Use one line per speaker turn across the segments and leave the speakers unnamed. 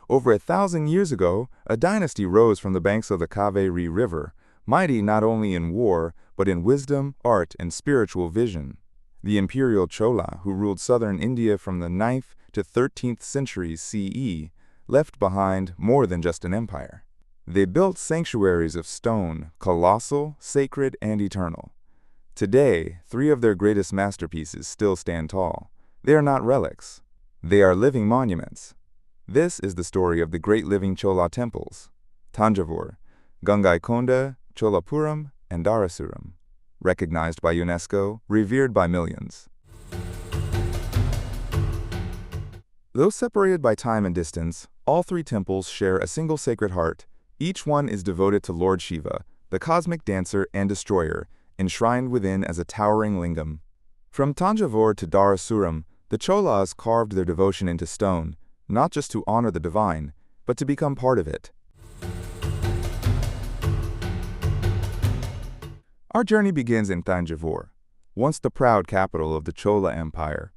Over 1,000 years ago, a dynasty rose from the banks of the Kaveri River, mighty not only in war, but in wisdom, art, and spiritual vision. The imperial Chola, who ruled southern India from the 9th to 13th centuries CE, left behind more than just an empire. They built sanctuaries of stone, colossal, sacred, and eternal. Today, 3 of their greatest masterpieces still stand tall. They are not relics. They are living monuments. This is the story of the great living Chola temples: Thanjavur, Gangaikonda, Cholapuram, and Darasuram. Recognized by UNESCO, revered by millions. Though separated by time and distance, all 3 temples share a single sacred heart. Each one is devoted to Lord Shiva, the cosmic dancer and destroyer, enshrined within as a towering lingam. From Thanjavur to Darasuram, the Cholas carved their devotion into stone, not just to honor the divine, but to become part of it. Our journey begins in Thanjavur, once the proud capital of the Chola Empire.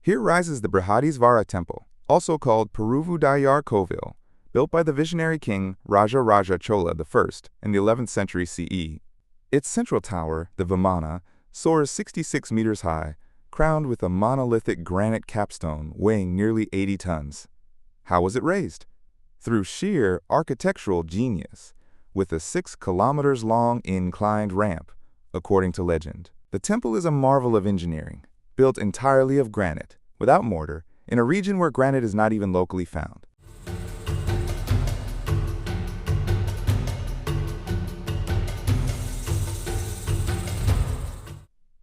Here rises the Brihadisvara Temple, also called Peruvudayar Kovil, built by the visionary king Rajaraja Chola I in the 11th century CE. Its central tower, the Vimana, soars 66 meters high, crowned with a monolithic granite capstone weighing nearly 80 tons. How was it raised? Through sheer architectural genius, with a 6 kilometers long inclined ramp, according to legend. The temple is a marvel of engineering, built entirely of granite, without mortar, in a region where granite is not even locally found.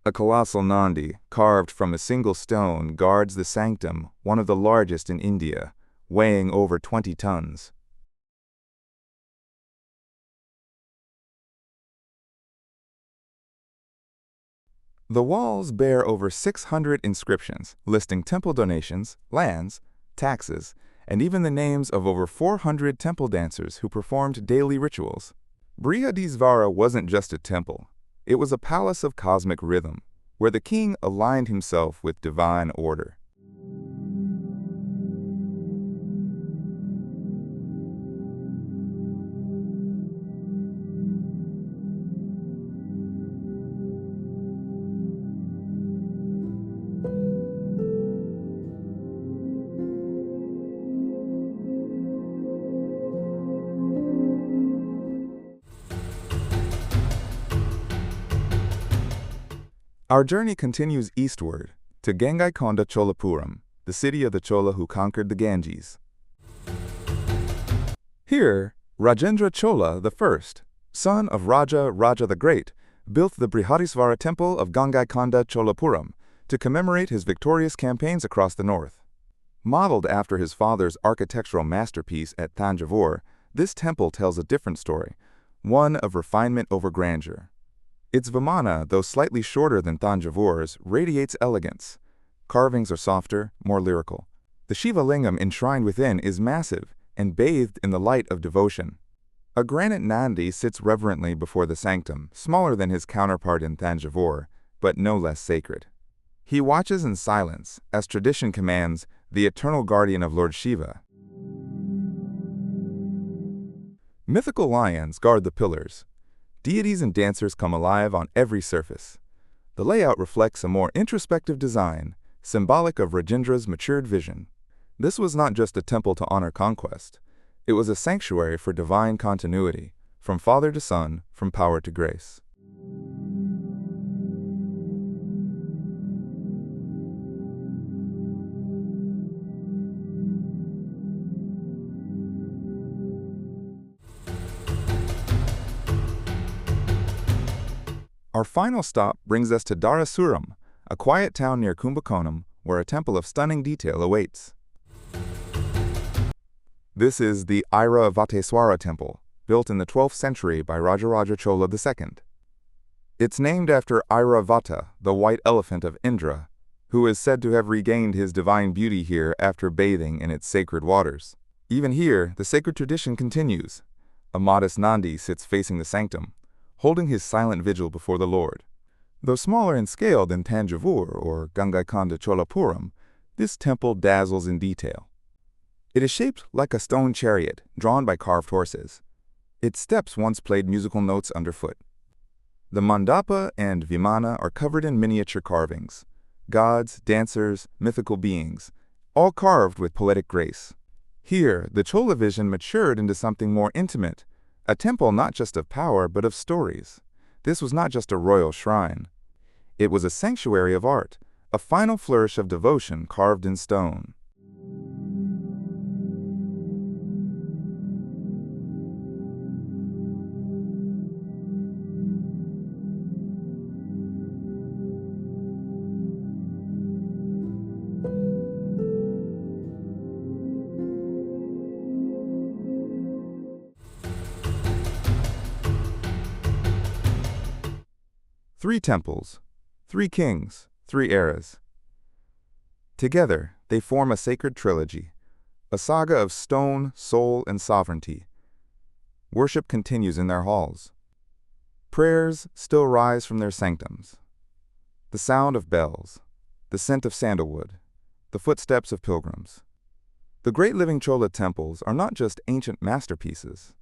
A colossal Nandi, carved from a single stone, guards the sanctum, one of the largest in India, weighing over 20 tons. The walls bear over 600 inscriptions, listing temple donations, lands, taxes, and even the names of over 400 temple dancers who performed daily rituals. Brihadisvara wasn't just a temple. It was a palace of cosmic rhythm, where the king aligned himself with divine order. Our journey continues eastward to Gangaikonda Cholapuram, the city of the Chola who conquered the Ganges. Here, Rajendra Chola I, son of Rajaraja the Great, built the Brihadisvara Temple of Gangaikonda Cholapuram to commemorate his victorious campaigns across the north. Modeled after his father's architectural masterpiece at Thanjavur, this temple tells a different story, one of refinement over grandeur. Its Vimana, though slightly shorter than Thanjavur's, radiates elegance. Carvings are softer, more lyrical. The Shiva lingam enshrined within is massive and bathed in the light of devotion. A granite Nandi sits reverently before the sanctum, smaller than his counterpart in Thanjavur, but no less sacred. He watches in silence, as tradition commands, the eternal guardian of Lord Shiva. Mythical lions guard the pillars. Deities and dancers come alive on every surface. The layout reflects a more introspective design, symbolic of Rajendra's matured vision. This was not just a temple to honor conquest. It was a sanctuary for divine continuity, from father to son, from power to grace. Our final stop brings us to Darasuram, a quiet town near Kumbakonam, where a temple of stunning detail awaits. This is the Airavatesvara Temple, built in the 12th century by Rajaraja Chola II. It's named after Airavata, the white elephant of Indra, who is said to have regained his divine beauty here after bathing in its sacred waters. Even here, the sacred tradition continues. A modest Nandi sits facing the sanctum, holding his silent vigil before the Lord. Though smaller in scale than Thanjavur or Gangaikonda Cholapuram, This temple dazzles in detail. It is shaped like a stone chariot drawn by carved horses. Its steps once played musical notes underfoot. The mandapa and vimana are covered in miniature carvings. Gods, dancers, mythical beings, all carved with poetic grace. Here, the Chola vision matured into something more intimate, a temple not just of power but of stories. This was not just a royal shrine. It was a sanctuary of art, a final flourish of devotion carved in stone. Three temples, three kings, three eras. Together, they form a sacred trilogy, a saga of stone, soul, and sovereignty. Worship continues in their halls. Prayers still rise from their sanctums. The sound of bells, the scent of sandalwood, the footsteps of pilgrims. The great living Chola temples are not just ancient masterpieces.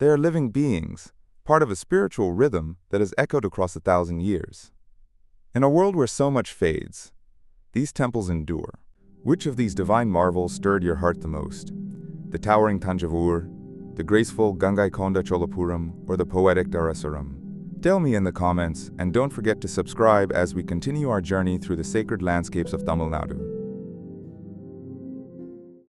They are living beings, part of a spiritual rhythm that has echoed across 1,000 years. In a world where so much fades, these temples endure. Which of these divine marvels stirred your heart the most? The towering Thanjavur, the graceful Gangaikonda Cholapuram, or the poetic Darasuram? Tell me in the comments, and don't forget to subscribe as we continue our journey through the sacred landscapes of Tamil Nadu.